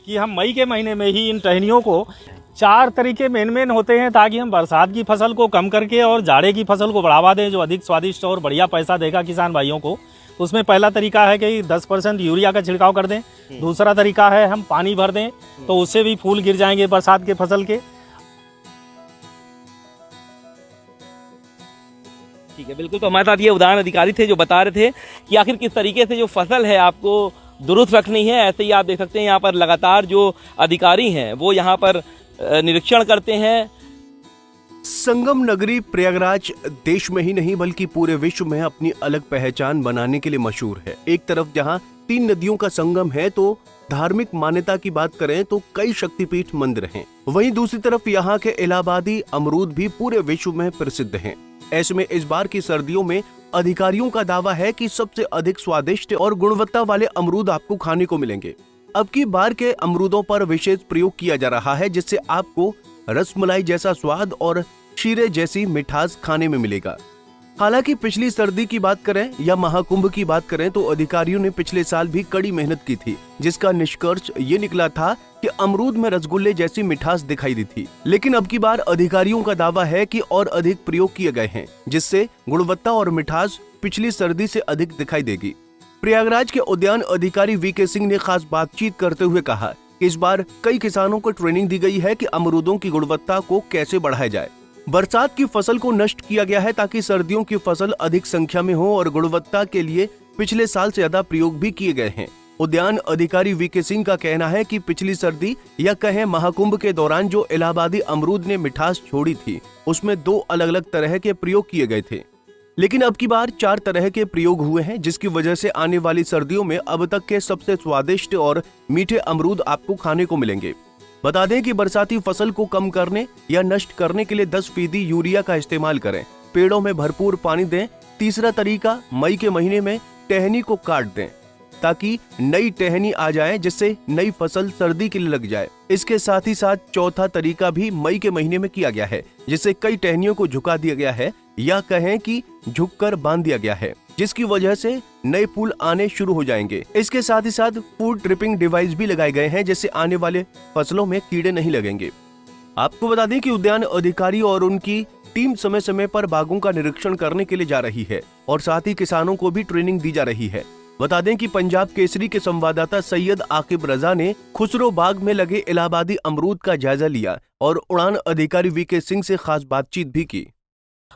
कि हम मई के महीने में ही इन टहनियों को 4 तरीके मेन होते हैं ताकि हम बरसात की फसल को कम करके और जाड़े की फसल को बढ़ावा दें, जो अधिक स्वादिष्ट और बढ़िया पैसा देगा किसान भाइयों को। उसमें पहला तरीका है कि 10% यूरिया का छिड़काव कर दें। दूसरा तरीका है हम पानी भर दें, तो उससे भी फूल गिर जाएंगे बरसात के फसल के। ठीक है, बिल्कुल। तो हमारे साथ ये उद्यान अधिकारी थे जो बता रहे थे कि आखिर किस तरीके से जो फसल है आपको दुरुस्त रखनी है। ऐसे ही आप देख सकते हैं यहाँ पर लगातार जो अधिकारी हैं वो यहाँ पर निरीक्षण करते हैं। संगम नगरी प्रयागराज देश में ही नहीं बल्कि पूरे विश्व में अपनी अलग पहचान बनाने के लिए मशहूर है। एक तरफ जहां 3 नदियों का संगम है तो धार्मिक मान्यता की बात करें तो कई शक्तिपीठ मंदिर हैं। वहीं दूसरी तरफ यहाँ के इलाहाबादी अमरूद भी पूरे विश्व में प्रसिद्ध हैं। ऐसे में इस बार की सर्दियों में अधिकारियों का दावा है कि सबसे अधिक स्वादिष्ट और गुणवत्ता वाले अमरूद आपको खाने को मिलेंगे। अब की बार के अमरूदों पर विशेष प्रयोग किया जा रहा है जिससे आपको रसमलाई जैसा स्वाद और शीरे जैसी मिठास खाने में मिलेगा। हालांकि पिछली सर्दी की बात करें या महाकुंभ की बात करें तो अधिकारियों ने पिछले साल भी कड़ी मेहनत की थी, जिसका निष्कर्ष ये निकला था कि अमरूद में रसगुल्ले जैसी मिठास दिखाई दी थी। लेकिन अब की बार अधिकारियों का दावा है कि और अधिक प्रयोग किए गए हैं जिससे गुणवत्ता और मिठास पिछली सर्दी से अधिक दिखाई देगी। प्रयागराज के उद्यान अधिकारी वीके सिंह ने खास बातचीत करते हुए कहा कि इस बार कई किसानों को ट्रेनिंग दी गई है कि अमरूदों की गुणवत्ता को कैसे बढ़ाया जाए। बरसात की फसल को नष्ट किया गया है ताकि सर्दियों की फसल अधिक संख्या में हो और गुणवत्ता के लिए पिछले साल से ज्यादा प्रयोग भी किए गए हैं। उद्यान अधिकारी वीके सिंह का कहना है कि पिछली सर्दी या कहें महाकुंभ के दौरान जो इलाहाबादी अमरूद ने मिठास छोड़ी थी उसमें 2 अलग-अलग तरह के प्रयोग किए गए थे, लेकिन अब की बार 4 तरह के प्रयोग हुए हैं जिसकी वजह से आने वाली सर्दियों में अब तक के सबसे स्वादिष्ट और मीठे अमरूद आपको खाने को मिलेंगे। बता दें कि बरसाती फसल को कम करने या नष्ट करने के लिए 10% यूरिया का इस्तेमाल करें। पेड़ों में भरपूर पानी दें। तीसरा तरीका, मई के महीने में टहनी को काट दें ताकि नई टहनी आ जाए जिससे नई फसल सर्दी के लिए लग जाए। इसके साथ ही साथ चौथा तरीका भी मई के महीने में किया गया है जिससे कई टहनियों को झुका दिया गया है या कहें कि झुककर बांध दिया गया है, जिसकी वजह से नए फूल आने शुरू हो जाएंगे। इसके साथ ही साथ फूड ट्रिपिंग डिवाइस भी लगाए गए हैं जिससे आने वाले फसलों में कीड़े नहीं लगेंगे। आपको बता दें कि उद्यान अधिकारी और उनकी टीम समय समय पर बागों का निरीक्षण करने के लिए जा रही है और साथ ही किसानों को भी ट्रेनिंग दी जा रही है। बता दें कि पंजाब केसरी के संवाददाता सैयद आकिब रजा ने खुसरो बाग में लगे इलाहाबादी अमरूद का जायजा लिया और उड़ान अधिकारी वीके सिंह से खास बातचीत भी की।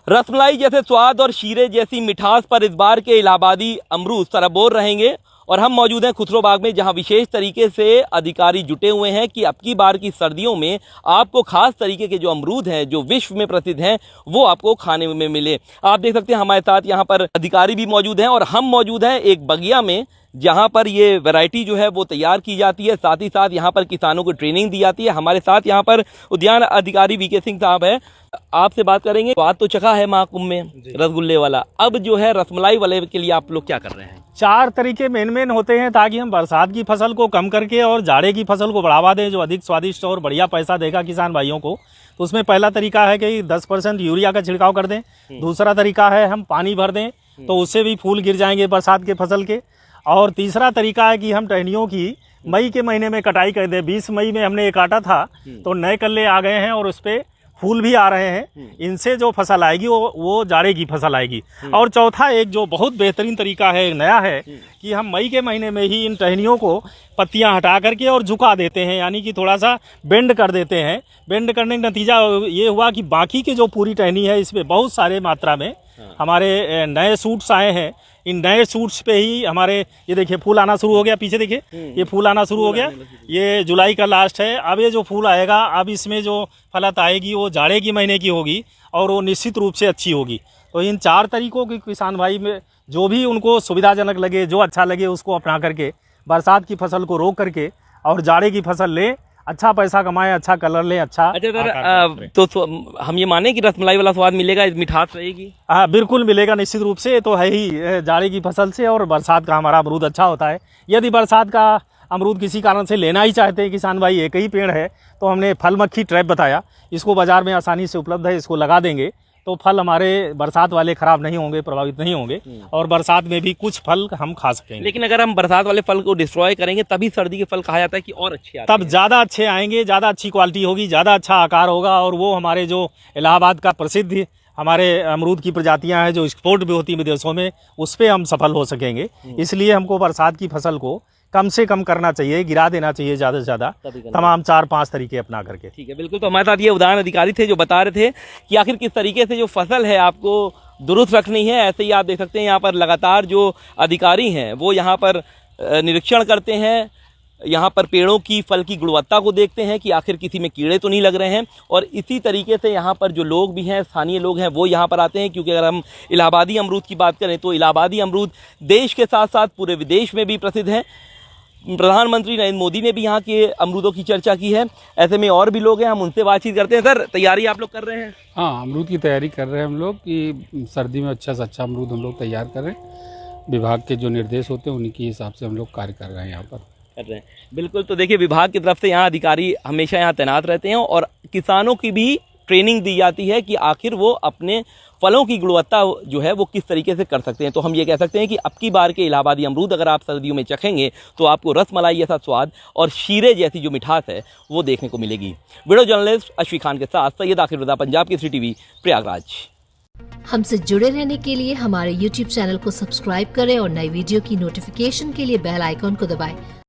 रसमलाई जैसे स्वाद और शीरे जैसी मिठास पर इस बार के इलाहाबादी अमरूद सरबोर रहेंगे और हम मौजूद हैं खुसरो बाग में, जहां विशेष तरीके से अधिकारी जुटे हुए हैं कि अब की बार की सर्दियों में आपको खास तरीके के जो अमरूद हैं जो विश्व में प्रसिद्ध हैं वो आपको खाने में मिले। आप देख सकते हैं हमारे साथ यहाँ पर अधिकारी भी मौजूद हैं और हम मौजूद हैं एक बगिया में जहाँ पर ये वैरायटी जो है वो तैयार की जाती है। साथ ही साथ यहाँ पर किसानों को ट्रेनिंग दी जाती है। हमारे साथ यहाँ पर उद्यान अधिकारी वीके सिंह साहब है। आपसे बात करेंगे। स्वाद तो चखा है महाकुंभ में रसगुल्ले वाला, अब जो है रसमलाई वाले के लिए आप लोग क्या कर रहे हैं? 4 तरीके मेन होते हैं ताकि हम बरसात की फसल को कम करके और जाड़े की फसल को बढ़ावा दें, जो अधिक स्वादिष्ट और बढ़िया पैसा देगा किसान भाइयों को। तो उसमें पहला तरीका है कि 10% यूरिया का छिड़काव कर दें। दूसरा तरीका है हम पानी भर दें, तो उससे भी फूल गिर जाएंगे बरसात के फसल के। और तीसरा तरीका है कि हम टहनियों की मई के महीने में कटाई कर दें। 20 मई में हमने ये काटा था तो नए कल्ले आ गए हैं और उस पर फूल भी आ रहे हैं। इनसे जो फसल आएगी वो जाड़े की फसल आएगी। और चौथा एक जो बहुत बेहतरीन तरीका है, नया है, कि हम मई के महीने में ही इन टहनियों को पत्तियां हटा करके और झुका देते हैं, यानी कि थोड़ा सा बेंड कर देते हैं। बेंड करने का नतीजा ये हुआ कि बाकी की जो पूरी टहनी है इसमें बहुत सारे मात्रा में हमारे नए सूट्स आए हैं। इन नए सूट्स पे ही हमारे ये देखिए फूल आना शुरू हो गया। पीछे देखिए ये फूल आना शुरू हो गया। ये जुलाई का लास्ट है। अब ये जो फूल आएगा, अब इसमें जो फलत आएगी वो जाड़े की महीने की होगी और वो निश्चित रूप से अच्छी होगी। तो इन 4 तरीकों की किसान भाई में जो भी उनको सुविधाजनक लगे, जो अच्छा लगे, उसको अपना करके बरसात की फसल को रोक करके और जाड़े की फसल लें, अच्छा पैसा कमाएं, अच्छा कलर लें, अच्छा सर। तो हम ये माने कि रसमलाई वाला स्वाद मिलेगा, मिठास रहेगी? हाँ, बिल्कुल मिलेगा, निश्चित रूप से। तो है ही जाड़े की फसल से और बरसात का हमारा अमरूद अच्छा होता है। यदि बरसात का अमरूद किसी कारण से लेना ही चाहते हैं किसान भाई, एक ही पेड़ है, तो हमने फल मक्खी ट्रैप बताया, इसको बाज़ार में आसानी से उपलब्ध है, इसको लगा देंगे। तो फल हमारे बरसात वाले खराब नहीं होंगे, प्रभावित नहीं होंगे, और बरसात में भी कुछ फल हम खा सकेंगे। लेकिन अगर हम बरसात वाले फल को डिस्ट्रॉय करेंगे तभी सर्दी के फल कहा जाता है कि और अच्छे आते तब ज़्यादा अच्छे आएंगे, ज़्यादा अच्छी क्वालिटी होगी, ज़्यादा अच्छा आकार होगा, और वो हमारे जो इलाहाबाद का प्रसिद्ध हमारे अमरूद की प्रजातियां हैं जो एक्सपोर्ट भी होती हैं विदेशों में, उस पर हम सफल हो सकेंगे। इसलिए हमको बरसात की फसल को कम से कम करना चाहिए, गिरा देना चाहिए ज़्यादा से ज़्यादा, तमाम 4-5 तरीके अपना करके। ठीक है, बिल्कुल। तो हमारे साथ ये उद्यान अधिकारी थे जो बता रहे थे कि आखिर किस तरीके से जो फसल है आपको दुरुस्त रखनी है। ऐसे ही आप देख सकते हैं यहाँ पर लगातार जो अधिकारी हैं वो यहाँ पर निरीक्षण करते हैं, यहाँ पर पेड़ों की फल की गुणवत्ता को देखते हैं कि आखिर किसी में कीड़े तो नहीं लग रहे हैं। और इसी तरीके से यहाँ पर जो लोग भी हैं, स्थानीय लोग हैं, वो यहाँ पर आते हैं, क्योंकि अगर हम इलाहाबादी अमरूद की बात करें तो इलाहाबादी अमरूद देश के साथ साथ पूरे विदेश में भी प्रसिद्ध है। प्रधानमंत्री नरेंद्र मोदी ने भी यहाँ के अमरूदों की चर्चा की है। ऐसे में और भी लोग हैं, हम उनसे बातचीत करते हैं। सर, तैयारी आप लोग कर रहे हैं? हाँ, अमरूद की तैयारी कर रहे हैं हम लोग कि सर्दी में अच्छा से अच्छा अमरूद हम लोग तैयार कर रहे हैं। विभाग के जो निर्देश होते हैं उन्हीं के हिसाब से हम लोग कार्य कर रहे हैं यहाँ पर। कर रहे हैं, बिल्कुल। तो देखिए, विभाग की तरफ से यहाँ अधिकारी हमेशा यहाँ तैनात रहते हैं और किसानों की भी ट्रेनिंग दी जाती है कि आखिर वो अपने फलों की गुणवत्ता जो है वो किस तरीके से कर सकते हैं। तो हम ये कह सकते हैं कि अब की बार के इलाहाबादी अमरूद अगर आप सर्दियों में चखेंगे तो आपको रसमलाई जैसा स्वाद और शीरे जैसी जो मिठास है वो देखने को मिलेगी। वीडियो जर्नलिस्ट अश्वी खान के साथ सैयद आखिर रज़ा, पंजाब केसरी टीवी, प्रयागराज। हमसे जुड़े रहने के लिए हमारे YouTube चैनल को सब्सक्राइब करें और नई वीडियो की नोटिफिकेशन के लिए बेल आइकॉन को दबाएं।